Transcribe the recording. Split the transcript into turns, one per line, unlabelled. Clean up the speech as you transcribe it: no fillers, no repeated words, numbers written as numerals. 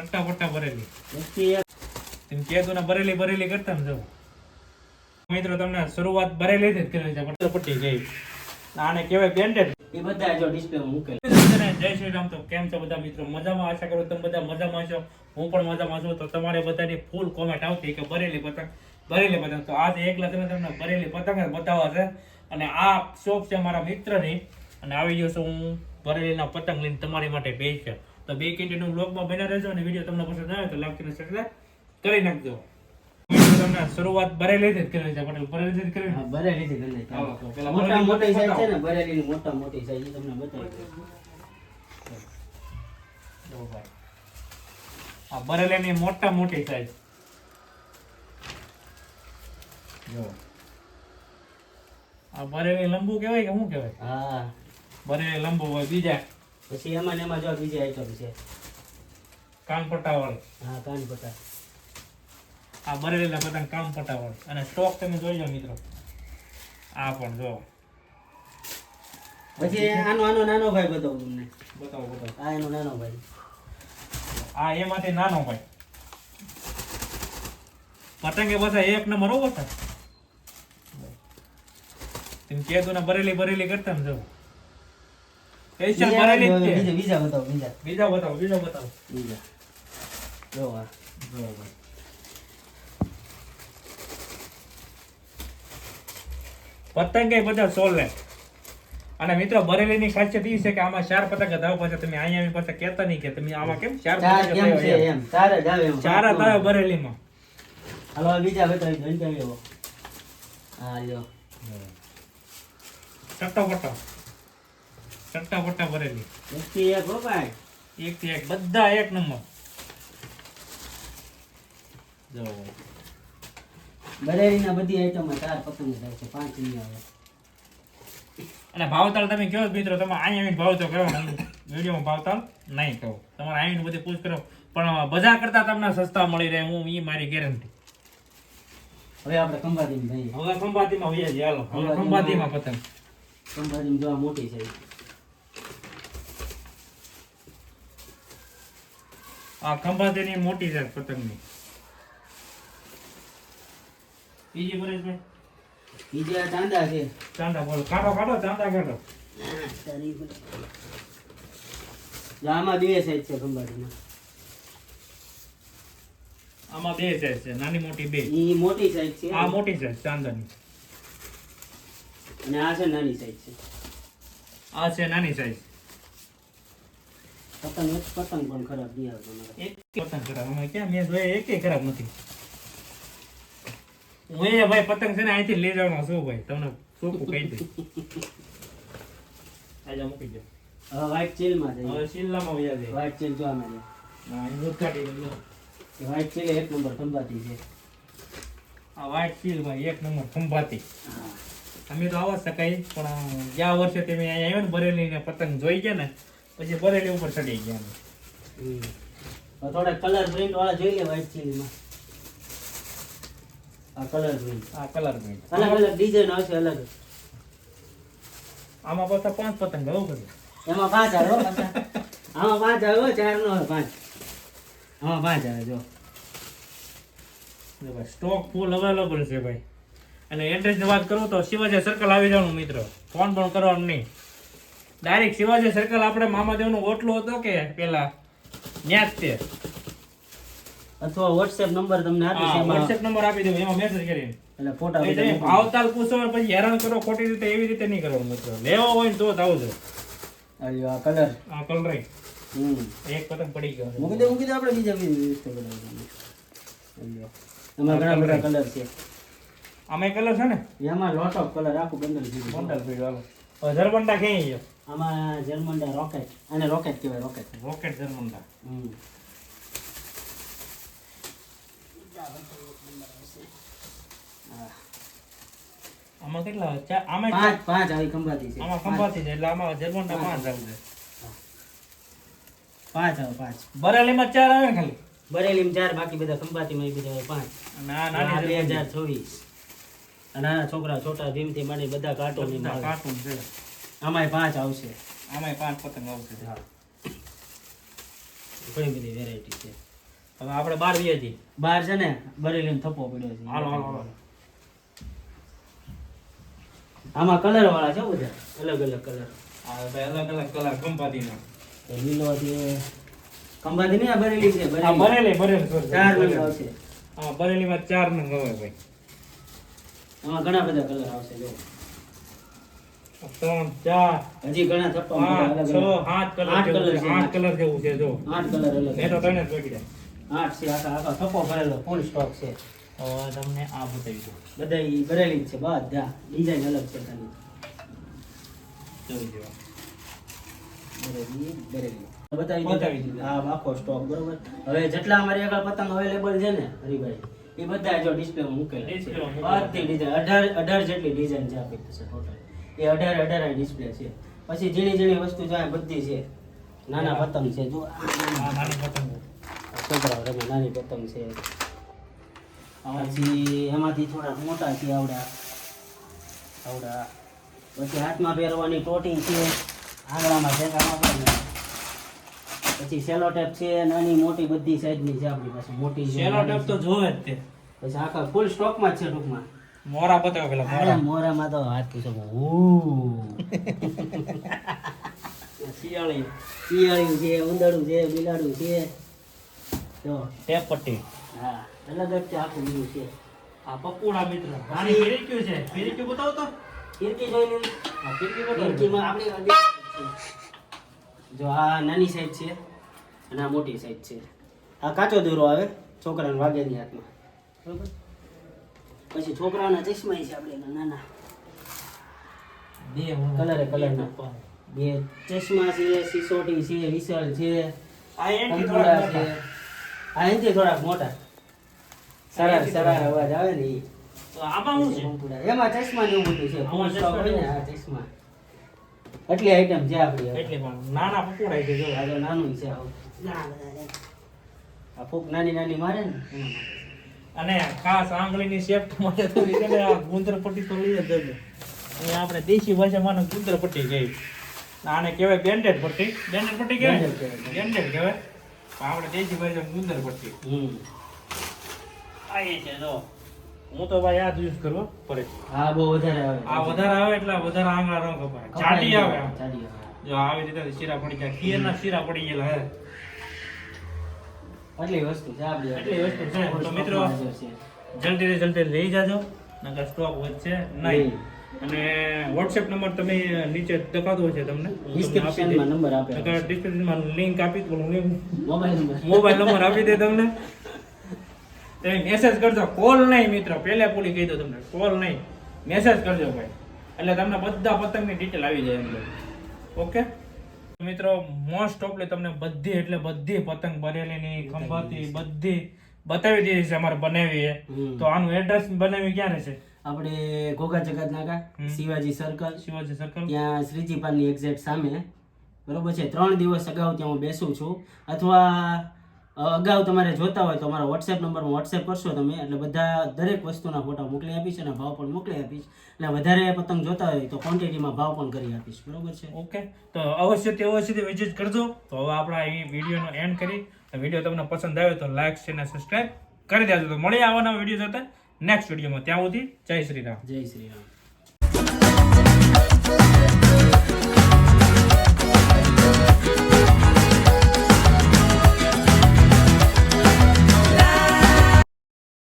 સટ્ટા પટ્ટા ભરેલી
એકથી એક
તેમ કીધું ને ભરેલી કરતા ને જો મિત્રો તમને શરૂઆત ભરેલી જ કરી છે પટ્ટા પટ્ટી ગઈ આને કહેવાય પેન્ટેડ
એ બધા જો ડિસ્પ્લેમાં મૂકેલ.
જય શ્રી રામ. તો કેમ છો બધા મિત્રો? મજામાં? આશા કરું તમે બધા મજામાં છો. હું પણ મજામાં છું. તો તમારે બધાની ફૂલ કોમેન્ટ આવતી કે ભરેલી પતંગ. તો આજે એકલા તમને ભરેલી પતંગ જ બતાવવા છે. અને આ શોપ છે મારા મિત્રની અને આવી ગયો છું હું ભરેલીના પતંગ લઈને તમારી માટે સ્પેશિયલ. તો બે કન્ટિન્યુ બ્લોગમાં બન્યા રહેજો અને વિડીયો તમને પસંદ આવે તો લાઈક અને સબસ્ક્રાઇબ કરી નાખજો. તમને શરૂઆત ભરેલી જ કરી છે પટેલ, ભરેલી જ કરી.
હા, ભરેલી છે ગણે.
હાલો તો પેલા
મોટા મોટી સાઈઝ છે ને, ભરેલીની મોટા મોટી સાઈઝ એ તમને બતાવી દઉં.
જો ભાઈ આ ભરેલીની મોટા મોટી સાઈઝ જો. આ ભરેલી લંબુ કહેવાય કે શું કહેવાય?
હા,
ભરેલી લંબુ હોય. બીજા
પછી એમાં ને એમાં જો બીજી આઈટમ છે.
કાનપટ્ટા વાળી.
હા, કાનપટ્ટા.
આ ભરેલીના પતંગ કાનપટ્ટા વાળી. અને સ્ટોક તમે જોઈ લો મિત્રો. આ પણ જો.
પછી આનો નાનો ભાઈ બતાવું તમને.
બતાવો.
આ એનો નાનો ભાઈ.
આ એમાંથી નાનો ભાઈ. પતંગે બધા એક નંબર હો બધા. તેમ કીધું ને ભરેલી કરતા ને જો. સ્પેશિયલ ભરેલી જ છે.
બીજા બતાવો.
બીજા બતાવો.
બીજા જો આ
જો ભાઈ. પતંગ એ બધા સોલે. અને મિત્રો ભરેલીની ખાસિયત એ છે કે આમાં 4 પતંગ જ આવે. પછી તમે અહીંયા આવી પાસે કહેતા નહીં કે તમે આમાં કેમ 4
ચાર
પતંગ
કેમ છે એમ. ચાર જ આવે એમ.
4 જ આવે ભરેલીમાં.
હાલો બીજા બતાવી દો. કેમ એવો. હા લ્યો.
ચટ્ટા પટ્ટા ભરેલી.
એકથી એક હો ભાઈ.
એક થી એક બધા એક નંબર. જો
ભરેલીના બધી આઈટમમાં 4 પતંગ થાય છે, 5 નહીં આવે.
અને ભાવતાલ તમે કહો મિત્રો, તમે અહીંયા આવીને ભાવ તો કરો. વિડીયોમાં ભાવતાલ નહીં કહો. તમારે આવીને બધી પૂછ કરો. પણ બજાર કરતા તમને સસ્તા મળી રહે. હું એ મારી ગેરંટી.
હવે આપણે ખંભાતીમાં જઈએ.
હવે ખંભાતીમાં વયા જઈએ. હાલો હવે ખંભાતીમાં પતંગ.
ખંભાતીમાં જોવા મોટી છે.
આ ખંભાતીની મોટી છે પતંગની. બીજી પરેશભાઈ
બીજા ચાંદા છે.
ચાંદા બોલો. કાઢો ચાંદા કાઢો.
આમાં 2 સાઈઝ છે ખંભાતીમાં.
આમાં 2 સાઈઝ છે, નાની મોટી 2.
ઈ મોટી સાઈઝ છે.
આ મોટી સાઈઝ ચાંદાની.
અને આ છે નાની સાઈઝ છે.
આ છે નાની સાઈઝ.
પતંગ પણ ખરાબ નહીં આવે તમારે.
એક પતંગ ખરાબ અમે ક્યાં મેં જોયા એકેય ખરાબ નથી. હું એ ભાઈ પતંગ છે ને અહીંથી લઈ જવાનો છું ભાઈ. તમને ચોખ્ખું કહી દઉં. આજે મૂકી દો.
હવે વ્હાઈટ ચીલમાં જઈએ.
હવે શિલ્લામાં વયા જાય.
વ્હાઈટ ચીલ જોવા મળે.
હા એ ઉદઘાટી દો.
વ્હાઈટ ચીલ 1 નંબર ખંભાતી છે.
આ વ્હાઈટ સીલ ભાઈ 1 નંબર ખંભાતી.
હા.
અમે તો આવા શકાય પણ ગયા વર્ષે તમે અહીંયા આવ્યો ને ભરેલીને પતંગ જોઈ ગયા ને પછી ભરેલી ઉપર ચડી ગયા અમે.
થોડા કલર પ્રિન્ટ વાળા જોઈ લે વ્હાઈટ ચીલમાં. આ કલર પ્રિન્ટ.
આ કલર પ્રિન્ટ.
અલગ ડિઝાઇન આવશે અલગ.
આમાં પાછા 5 પતંગ આવું બધું.
એમાં 5 આવે હો પાછા. આમાં 5 આવે 4 નો આવે 5. આમાં 5 આવે જો.
સ્ટોક ફૂલ અવેલેબલ છે ભાઈ. અને એડ્રેસની વાત કરું તો શિવાજી સર્કલ આવી જવાનું મિત્રો. ફોન પણ કરવાનું નહીં. ડાયરેક્ટ શિવાજી સર્કલ આપણે મામાદેવનો ઓટલો હતો કે પેલા ન્યા જ તે.
અથવા WhatsApp નંબર તમને આપીશ. એમાં
WhatsApp નંબર આપી દઉં એમાં મેસેજ કરીને.
એટલે ફોટા
એ તમે ભાવતાલ પૂછો પછી હેરાન કરો ખોટી રીતે એવી રીતે નહીં કરવાનું મિત્રો. લેવો હોય ને તો જ આવજો.
આ કલર.
આ કલર એક પતંગ પડી ગયો.
મૂકી દે આપણે બીજા યુઝ કરવાનું. એમાં ઘણા બધા કલર છે.
આમાં કલર છે ને
એમાં લોટ ઓફ કલર આખું બંડલ છે.
બંડલ પીડો હાલો. હવે જર્મન્ડા ક્યાં ગયો?
આમાં જર્મન્ડા રોકેટ. આને રોકેટ કહેવાય.
રોકેટ જર્મન્ડા. આમાં કેટલા આમાં
5 આવી ખંભાતી છે.
આમાં ખંભાતી છે એટલે આમાં જર્મન્ડા 5 આવે છે.
5 આવે 5.
બરેલીમાં 4 આવે ખાલી.
બરેલીમાં 4 બાકી બધા ખંભાતીમાં એ બધા 5.
અને આ નાની
2024. અને નાના છોકરા છોટા ભીમથી માંડી બધા કાર્ટૂન
કાર્ટૂન છે.
આમાંય 5 આવશે.
આમાંય 5 પતંગ આવશે.
હા, ઘણી બધી વેરાયટી છે.
હવે આપણે 12 વીએ છીએ.
બહાર છે ને બરેલીનો થપ્પો પડ્યો છે.
હાલો હાલો હાલો.
આમાં કલર વાળા છે બધા, અલગ અલગ કલર.
આ ભાઈ અલગ અલગ કલર કંપાતીના.
લીલો છે, ખંભાતી નહીં, આ બરેલી છે.
આ બરેલી sorry.
4 રંગ આવશે.
હા બરેલીમાં 4 નંગ આવે ભાઈ.
આમાં ઘણા બધા કલર આવશે. જો
3 4
હજી ઘણા થપ્પા
5 6 7 કલર 8 કલર જેવું છે જો.
8 કલર અલગ.
મેં તો તને જ પકડ્યા.
8 છે, આખો થપ્પો ભરેલો ફૂલ સ્ટોક છે.
હવે તમને આ બતાવી દઉં.
બધા ઈ બરેલી જ છે, બધા ડિઝાઇન અલગ છે ખાલી.
જોઈ લો.
બરેલી
બતાવી દીધું.
હા, આખો સ્ટોક બરોબર. હવે જેટલા અમારી આગળ પતંગ અવેલેબલ છે ને હરિભાઈ, એ બધા જો ડિસ્પ્લેમાં મૂકેલા છે.
ડિસ્પ્લેમાં મૂકેલા.
બધી ડિઝાઇન 18 જેટલી ડિઝાઇન છે આપણી પાસે ટોટલ. એ 18 ડિસ્પ્લે છે. પછી ઝીણી ઝીણી વસ્તુ જો આ બધી છે. નાના પતંગ છે, જો
આ નાની પતંગો.
છોકરાઓ રમે નાની પતંગ છે. પછી એમાંથી થોડા મોટા છે આવડા. પછી હાથમાં પહેરવાની ટોટી છે, આંગળામાં ઢેકામાં. પછી સેલો ટેપ છે, નાની મોટી બધી સાઈઝની છે આપણી પાસે. મોટી છે,
સેલો ટેપ તો જોવે જ તે.
પછી આખા ફૂલ સ્ટોકમાં જ છે ટૂંકમાં.
મોરા બતાવો પેલા
અરે
મોરા.
મોરામાં તો હાથ પૂછો.
શિયાળી
શિયાળિયું છે, ઉંદરડું છે, બિલાડું છે. જો
ટેપ પટ્ટી.
હા, અલગ જ છે આખું બીજું છે.
આ પપ્પુડા મિત્ર. આની ફિરક્યુ છે. ફિરક્યુ બતાવો તો.
ફિરકી જોઈ લે.
આ ફિરકી બતાવો.
ફિરકીમાં આપણી જો આ નાની સાઈઝ છે અને આ મોટી સાઈઝ છે. આ કાચો દોરો આવે છોકરાને વાગેની હાથમાં, બરોબર. પછી છોકરાઓના ચશ્મા છે આપણે નાના
બે
કલરના. બે ચશ્મા છે, સિસોટી છે, વિશાલ છે,
આ એન્ટી
કંકુડા
થોડા
છે. આ એનથી થોડાક મોટા. સરાર અવાજ આવે ને ઈ.
તો આમાં શું છે?
કંકુડા. એમાં ચશ્મા ને એવું બધું છે.
આમાં
ફૂલ સ્ટોક
ચશ્મા
હોય ને આ ચશ્મા. એટલી આઈટમ છે આપણી હવે.
એટલે પણ નાના પપ્પુડા છે જો.
આ જો નાનું છે આવું. આ ફૂક નાની નાની મારે ને એના માટે.
અને ખાસ આંગળીની સેફ્ટી માટે થોડી છે ને આ ગુંદર પટ્ટી તો લઈ જ દેજો. એ આપણે દેશી ભાષામાં ગુંદર પટ્ટી કહીએ. આને કહેવાય બેન્ડેડ પટ્ટી. બેન્ડેડ પટ્ટી કહેવાય.
Bandage કહેવાય.
બેન્ડેડ કહેવાય. પણ આપણે દેશી ભાષામાં ગુંદર પટ્ટી. આ એ છે જો. હું તો ભાઈ આ જ યુઝ કરવો પડે.
હા, બહુ વધારે આવે.
આ વધારે આવે એટલે વધારે આંગળા ન કપાય. જાડી આવે આમ.
જાડી આવે.
જો આવી રીતે શીરા પડી જાય. ખીરના શીરા પડી ગયેલા હે.
આટલી વસ્તુ છે આપણી આગળ.
એટલી વસ્તુ છે. તો મિત્રો
હાજર છે.
જલ્દી લઈ જાજો નકર સ્ટોક વધશે નહીં. અને WhatsApp નંબર તમે નીચે દેખાતો હશે તમને.
ડિસ્ક્રિપ્શનમાં નંબર આપેલો છે.
નકર ડિસ્ક્રિપ્શનમાં લિંક આપી દઉં.
Mobile number.
મોબાઈલ નંબર આપી દે તમને. તમે મેસેજ કરજો. કોલ નહીં મિત્રો. પહેલા પૂરી કહી દો તમને. કોલ નહીં. મેસેજ કરજો ભાઈ. એટલે તમને બધા પતંગની ડિટેલ આવી જાય અંદર. ઓકે મિત્રો મોસ્ટ ઓફલી તમને બધી એટલે બધી પતંગ બરેલીની ખંભાતી બધી બતાવી દીધી છે અમારે બનાવી છે. તો આનું એડ્રેસ બનાવી ક્યાં રહેશે?
આપણે ઘોઘા જગત નાકા, શિવાજી સર્કલ,
શિવાજી સર્કલ.
ત્યાં શ્રીજી પાલની એક્ઝેક્ટ સામે, બરોબર છે. 3 દિવસ અગાઉ ત્યાં હું બેસું છું. અથવા અગાઉ તમારે જોતા હોય તો અમારા WhatsApp નંબરમાં WhatsApp કરશો તમે, એટલે બધા દરેક વસ્તુના ફોટા મોકલી આપીશ અને ભાવ પણ મોકલી આપીશ. એટલે વધારે પતંગ જોતા હોય તો ક્વોન્ટિટીમાં ભાવ પણ કરી આપીશ, બરોબર છે.
ઓકે તો અવશ્યથી વિઝિટ કરજો. તો હવે આપણા અહીં વિડીયોનો એન્ડ કરી. વિડીયો તમને પસંદ આવ્યો તો લાઈક શેર અને સબસ્ક્રાઇબ કરી દેજો. તો મળીએ આવવાના વિડીયો સાથે નેક્સ્ટ વિડીયોમાં. ત્યાં સુધી જય શ્રી રામ.
જય શ્રી રામ.